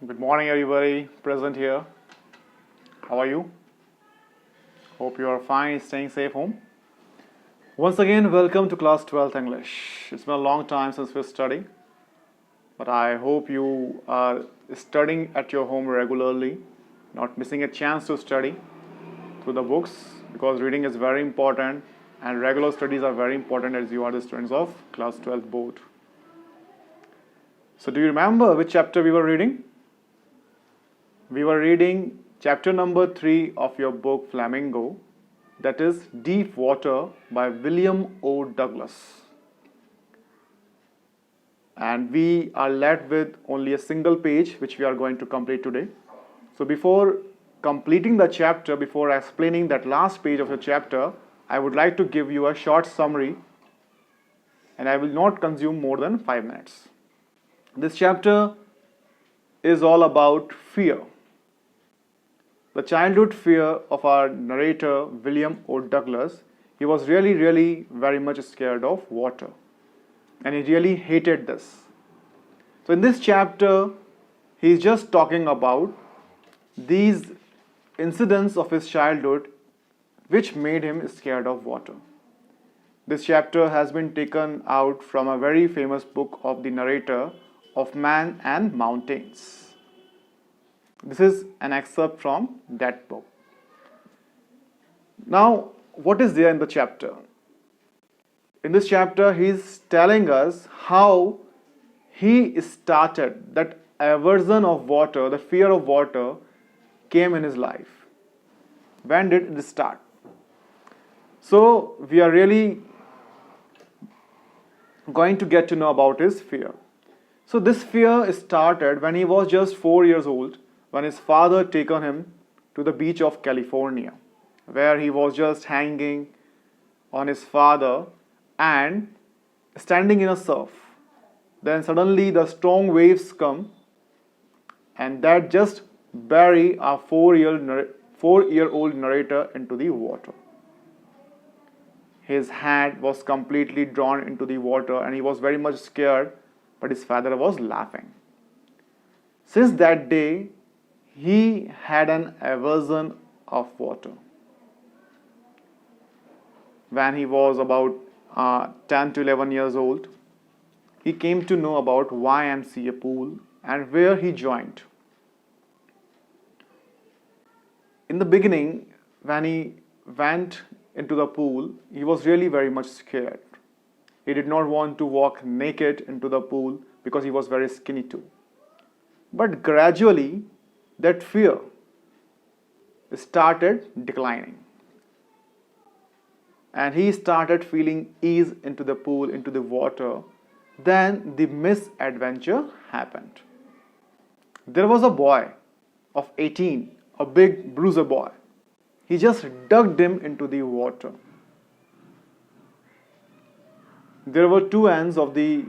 Good morning, everybody present here. How are you? Hope you are fine, staying safe home. Once again, welcome to Class 12th English. It's been a long time since we're studying, but I hope you are studying at your home regularly, not missing a chance to study through the books because reading is very important and regular studies are very important as you are the students of Class 12 board. So, do you remember which chapter we were reading? We were reading chapter number 3 of your book Flamingo, that is Deep Water by William O. Douglas. And we are left with only a single page which we are going to complete today. So before completing the chapter, before explaining that last page of the chapter, I would like to give you a short summary and I will not consume more than 5 minutes. This chapter is all about fear. The childhood fear of our narrator, William O. Douglas. He was really very much scared of water. And he really hated this. So in this chapter, he is just talking about these incidents of his childhood which made him scared of water. This chapter has been taken out from a very famous book of the narrator of Man and Mountains. This is an excerpt from that book. Now, what is there in the chapter? In this chapter, he is telling us how he started that aversion of water, the fear of water came in his life. When did it start? So, we are really going to get to know about his fear. So, this fear started when he was just 4 years old, when his father taken him to the beach of California, where he was just hanging on his father and standing in a surf. Then suddenly the strong waves come and that just bury our 4-year-old narrator into the water. His hand was completely drawn into the water and he was very much scared, but his father was laughing. Since that day, he had an aversion of water. When he was about 10 to 11 years old, he came to know about YMCA pool and where he joined. In the beginning, when he went into the pool, he was really very much scared. He did not want to walk naked into the pool because he was very skinny too. But gradually, that fear started declining. And he started feeling ease into the pool, into the water. Then the misadventure happened. There was a boy of 18, a big bruiser boy. He just dug him into the water. There were two ends of the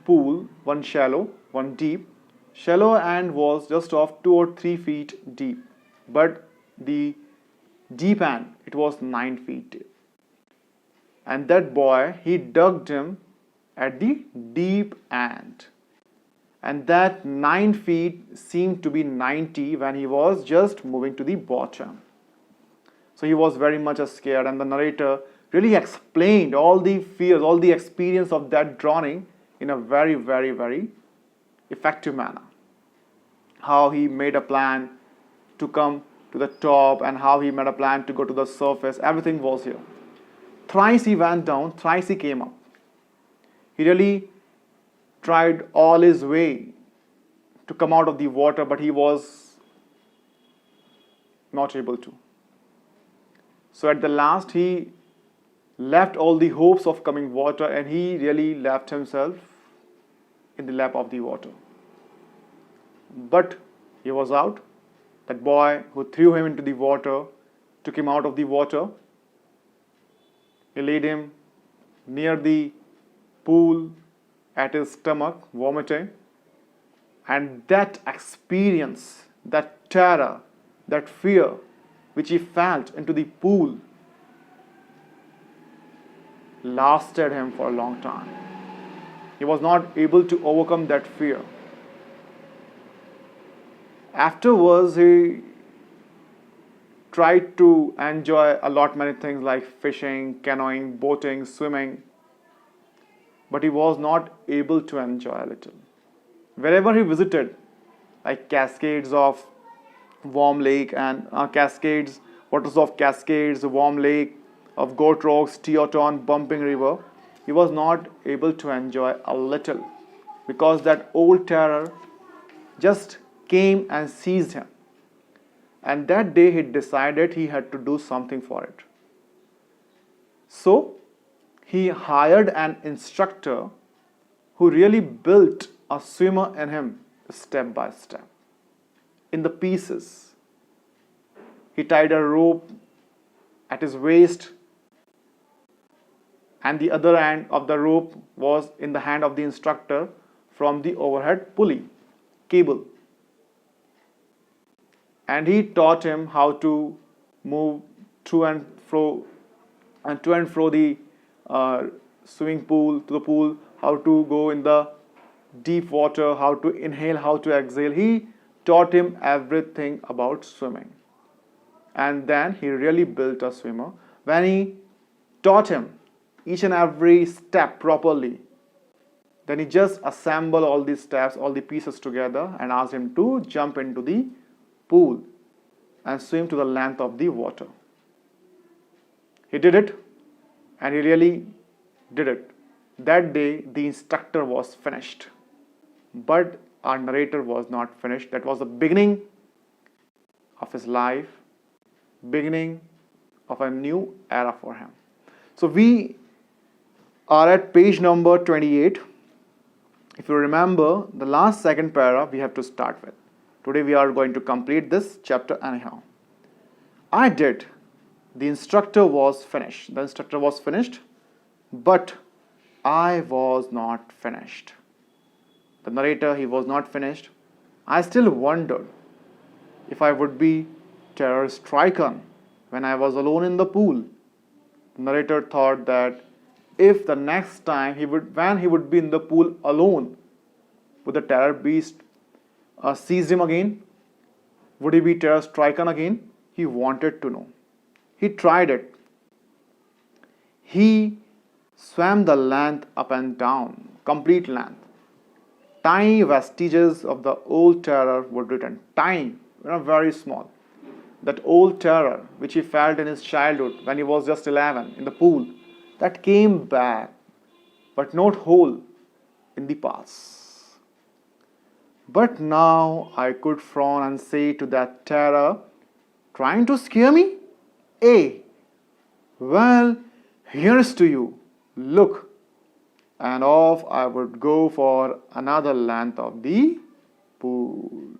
pool, one shallow, one deep. Shallow end was just of 2 or 3 feet deep, but the deep end, it was 9 feet deep. And that boy, he dug him at the deep end. And that 9 feet seemed to be 90 when he was just moving to the bottom. So he was very much scared, and the narrator really explained all the fears, all the experience of that drowning in a very effective manner. How he made a plan to come to the top and how he made a plan to go to the surface. Everything was here. Thrice he went down, thrice he came up. He really tried all his way to come out of the water, but he was not able to. So at the last, he left all the hopes of coming water and he really left himself in the lap of the water. But he was out. That boy who threw him into the water took him out of the water. He laid him near the pool at his stomach, vomiting. And that experience, that terror, that fear which he felt into the pool lasted him for a long time. He was not able to overcome that fear. Afterwards, he tried to enjoy a lot many things like fishing, canoeing, boating, swimming, but he was not able to enjoy a little. Wherever he visited, like cascades of warm lake and cascades, waters of cascades, warm lake of goat rocks, Teoton, bumping river, he was not able to enjoy a little because that old terror just came and seized him. And that day he decided he had to do something for it. So he hired an instructor who really built a swimmer in him step by step. In the pieces, he tied a rope at his waist, and the other end of the rope was in the hand of the instructor from the overhead pulley cable. And he taught him how to move to and fro the swimming pool to the pool, how to go in the deep water, how to inhale, how to exhale. He taught him everything about swimming. And then he really built a swimmer. When he taught him each and every step properly, then he just assembled all these steps, all the pieces together, and asked him to jump into the pool and swim to the length of the water. He did it, and he really did it. That day, the instructor was finished, but our narrator was not finished. That was the beginning of his life, beginning of a new era for him. So we are at page number 28. If you remember, the last second para we have to start with. Today we are going to complete this chapter anyhow. I did. The instructor was finished. The instructor was finished, but I was not finished. The narrator, he was not finished. I still wondered if I would be terror-stricken when I was alone in the pool. The narrator thought that if the next time when he would be in the pool alone, would the terror beast seize him again? Would he be terror-stricken again? He wanted to know. He tried it. He swam the length up and down, complete length. Tiny vestiges of the old terror were written. Tiny, very small. That old terror which he felt in his childhood when he was just 11 in the pool, that came back, but not whole in the past. But now I could frown and say to that terror, trying to scare me? Well, here's to you. Look. And off I would go for another length of the pool.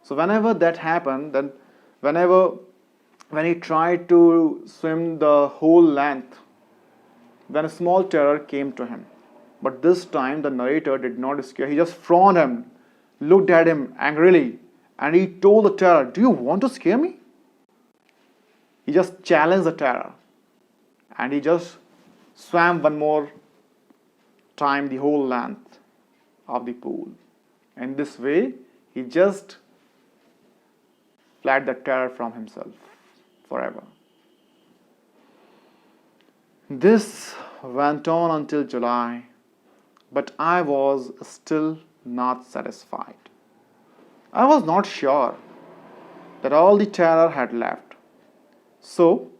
So whenever that happened, then when he tried to swim the whole length, then a small terror came to him. But this time the narrator did not scare. He just frowned him, looked at him angrily, and he told the terror, do you want to scare me? He just challenged the terror. And he just swam one more time the whole length of the pool. And this way, he just fled the terror from himself forever. This went on until July, but I was still not satisfied. I was not sure that all the terror had left. So,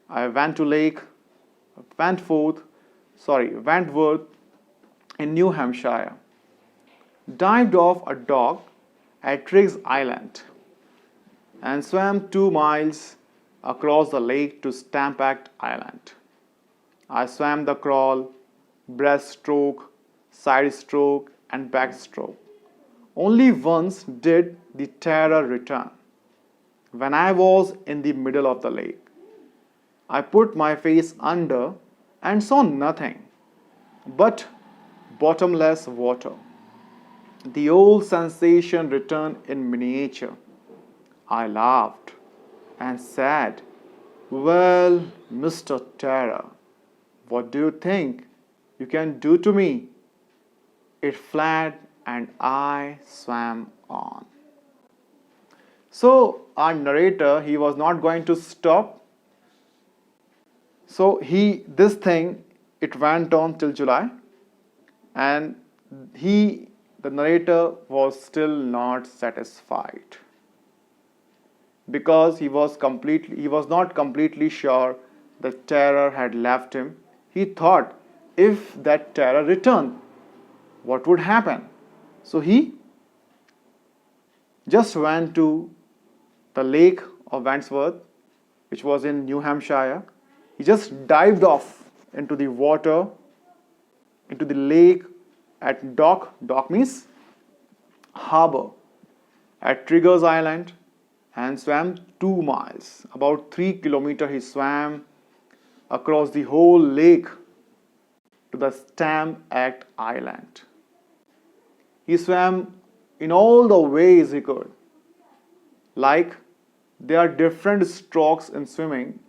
I went to Wentworth in New Hampshire, dived off a dock at Triggs Island, and swam 2 miles across the lake to Stampact Island. I swam the crawl, breaststroke, side stroke, and backstroke. Only once did the terror return. When I was in the middle of the lake, I put my face under and saw nothing but bottomless water. The old sensation returned in miniature. I laughed and said, well, Mr. Terror, what do you think you can do to me? It fled and I swam on. So our narrator, he was not going to stop. So this thing, it went on till July, and the narrator was still not satisfied, because he was not completely sure the terror had left him. He thought, if that terror returned, what would happen? So he just went to the lake of Wandsworth, which was in New Hampshire. He just dived off into the water, into the lake at dock. Dock means harbor at Trigger's Island, and swam 2 miles. About 3 kilometers he swam across the whole lake to the Stamp Act Island. He swam in all the ways he could. Like, there are different strokes in swimming.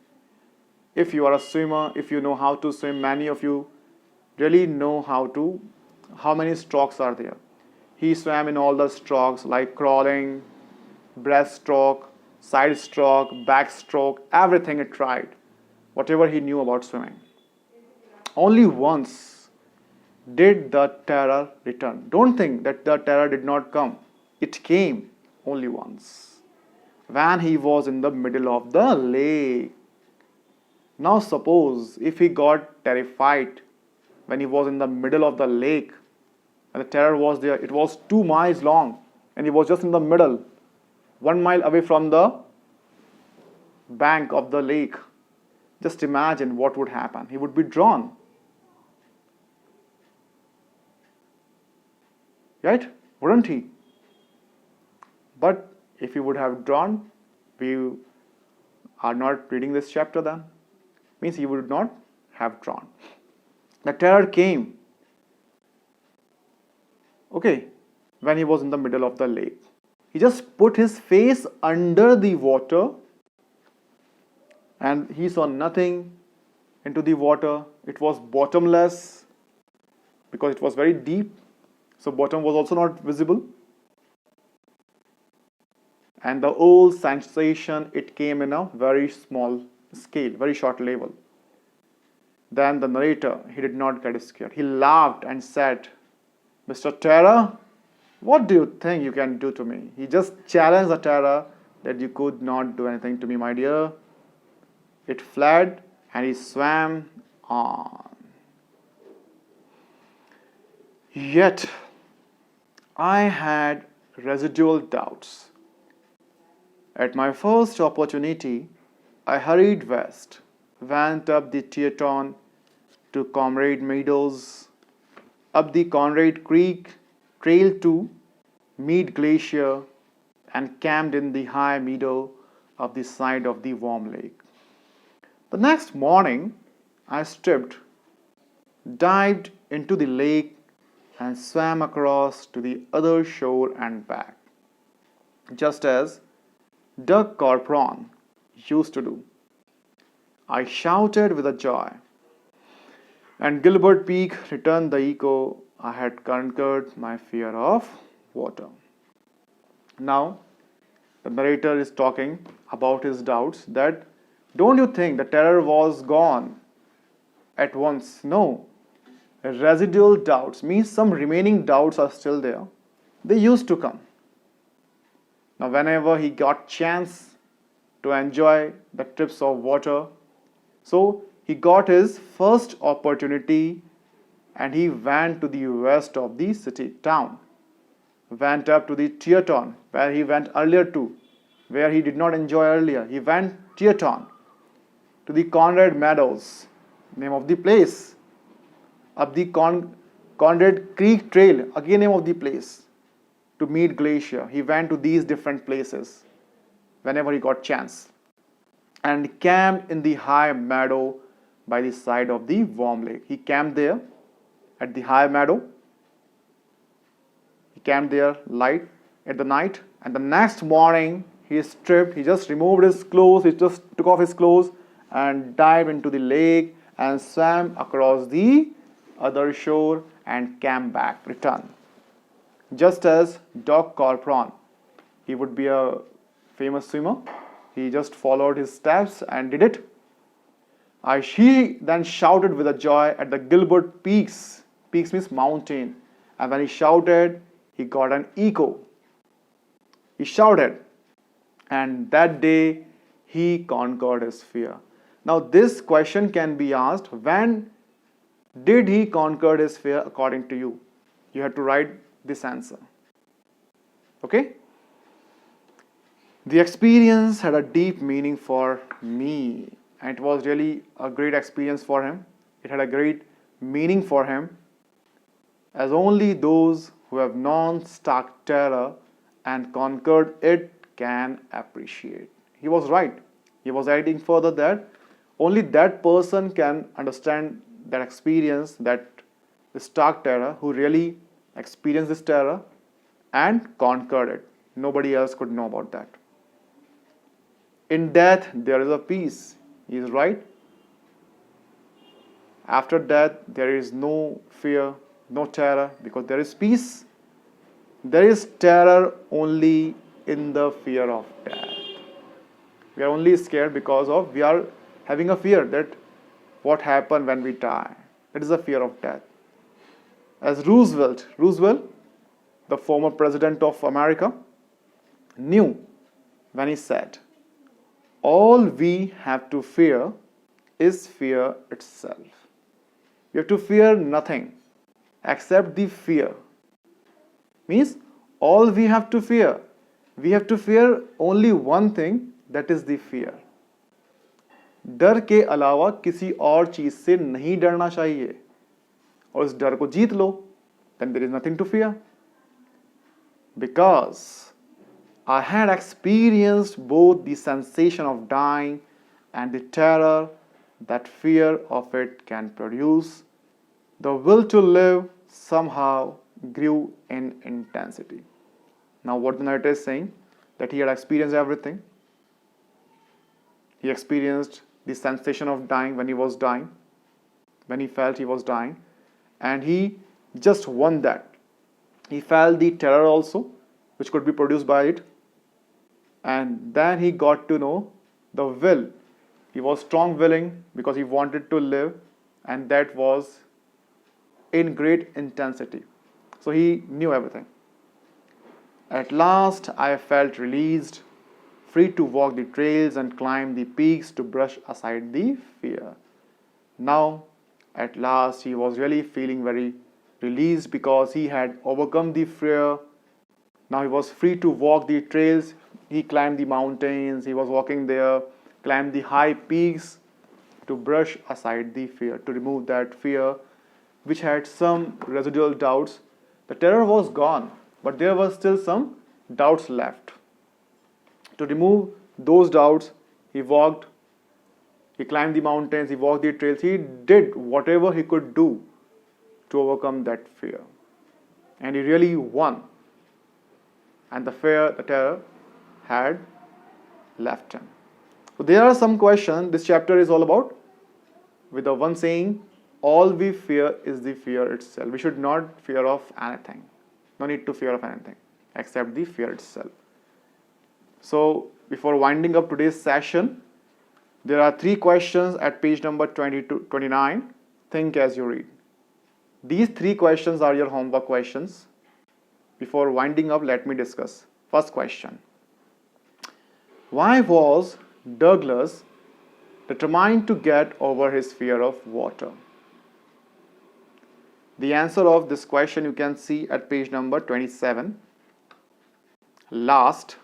If you are a swimmer, if you know how to swim, many of you really know how many strokes are there. He swam in all the strokes, like crawling, breaststroke, side stroke, backstroke, everything he tried, whatever he knew about swimming. Only once did the terror return. Don't think that the terror did not come. It came only once, when he was in the middle of the lake. Now suppose if he got terrified when he was in the middle of the lake, and the terror was there, it was 2 miles long, and he was just in the middle, 1 mile away from the bank of the lake. Just imagine what would happen. He would be drawn. Right? Wouldn't he? But if he would have drawn, we are not reading this chapter then. Means he would not have drawn. The terror came, okay, when he was in the middle of the lake. He just put his face under the water, and he saw nothing into the water. It was bottomless because it was very deep. So bottom was also not visible. And the whole sensation, it came in a very small scale, very short level. Then the narrator, he did not get scared. He laughed and said, "Mr. Terror, what do you think you can do to me?" He just challenged the terror that you could not do anything to me, my dear. It fled and he swam on. Yet, I had residual doubts. At my first opportunity, I hurried west, went up the Teton to Comrade Meadows, up the Conrad Creek Trail to Mead Glacier, and camped in the high meadow of the side of the warm lake. The next morning, I stripped, dived into the lake, and swam across to the other shore and back, just as Doug Corpron used to do. I shouted with a joy, and Gilbert Peak returned the echo. I had conquered my fear of water. Now, the narrator is talking about his doubts, that don't you think the terror was gone at once? No. Residual doubts means some remaining doubts are still there. They used to come. Now, whenever he got chance to enjoy the trips of water, so he got his first opportunity and he went to the west of the city town. Went up to the Teton, where he went earlier to, where he did not enjoy earlier. He went Teton to the Conrad Meadows, name of the place. Up the Conrad Creek Trail, again name of the place, to Mead Glacier. He went to these different places whenever he got chance, and camped in the high meadow by the side of the warm lake. He camped there at the high meadow. He camped there light at the night, and the next morning he stripped. He just removed his clothes. He just took off his clothes and dived into the lake and swam across the other shore and came back, returned. Just as Doc Corpron, he would be a famous swimmer. He just followed his steps and did it. He then shouted with a joy at the Gilbert Peaks. Peaks means mountain. And when he shouted, he got an echo. He shouted. And that day, he conquered his fear. Now, this question can be asked, when did he conquer his fear according to you? You have to write this answer. Okay? The experience had a deep meaning for me. And it was really a great experience for him. It had a great meaning for him, as only those who have known stark terror and conquered it can appreciate. He was right. He was adding further that only that person can understand that experience, that stark terror, who really experienced this terror and conquered it. Nobody else could know about that. In death, there is a peace. He is right. After death, there is no fear, no terror, because there is peace. There is terror only in the fear of death. We are only scared because we are having a fear that what happened when we die. That is the fear of death. As Roosevelt, the former president of America, knew when he said, all we have to fear is fear itself. We have to fear nothing except the fear. Means all we have to fear. We have to fear only one thing, that is the fear. डर के अलावा किसी और चीज से नहीं डरना चाहिए, और इस डर को जीत लो, then there is nothing to fear. Because I had experienced both the sensation of dying and the terror that fear of it can produce, the will to live somehow grew in intensity. Now what the narrator is saying, that he had experienced everything. He experienced the sensation of dying when he was dying, when he felt he was dying, and he just won that. He felt the terror also, which could be produced by it. And then he got to know the will. He was strong willing because he wanted to live, and that was in great intensity. So he knew everything. At last I felt released, free to walk the trails and climb the peaks to brush aside the fear. Now, at last, he was really feeling very released because he had overcome the fear. Now he was free to walk the trails. He climbed the mountains, he was walking there, climbed the high peaks to brush aside the fear, to remove that fear which had some residual doubts. The terror was gone, but there were still some doubts left. To remove those doubts, he walked, he climbed the mountains, he walked the trails, he did whatever he could do to overcome that fear. And he really won. And the terror had left him. So there are some questions. This chapter is all about, with the one saying, all we fear is the fear itself. We should not fear of anything. No need to fear of anything except the fear itself. So before winding up today's session, there are 3 questions at page number 20 to 29. Think as you read. These 3 questions are your homework questions. Before winding up, let me discuss. First question. Why was Douglas determined to get over his fear of water? The answer of this question you can see at page number 27. Last.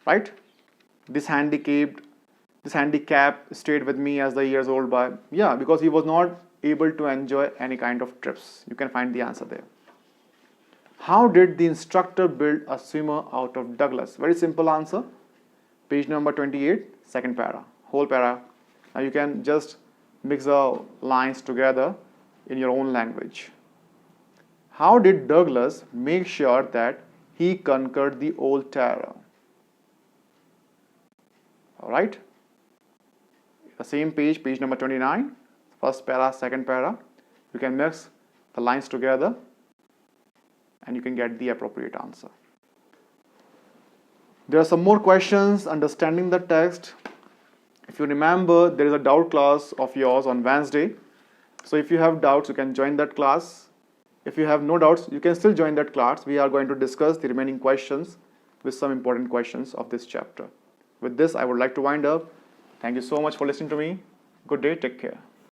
Right? This handicap stayed with me as the years rolled by. Yeah, because he was not able to enjoy any kind of trips. You can find the answer there. How did the instructor build a swimmer out of Douglas? Very simple answer. Page number 28, second para, whole para. Now you can just mix the lines together in your own language. How did Douglas make sure that he conquered the old terror? Alright. The same page, page number 29, first para, second para. You can mix the lines together and you can get the appropriate answer. There are some more questions understanding the text. If you remember, there is a doubt class of yours on Wednesday. So if you have doubts, you can join that class. If you have no doubts, you can still join that class. We are going to discuss the remaining questions with some important questions of this chapter. With this, I would like to wind up. Thank you so much for listening to me. Good day. Take care.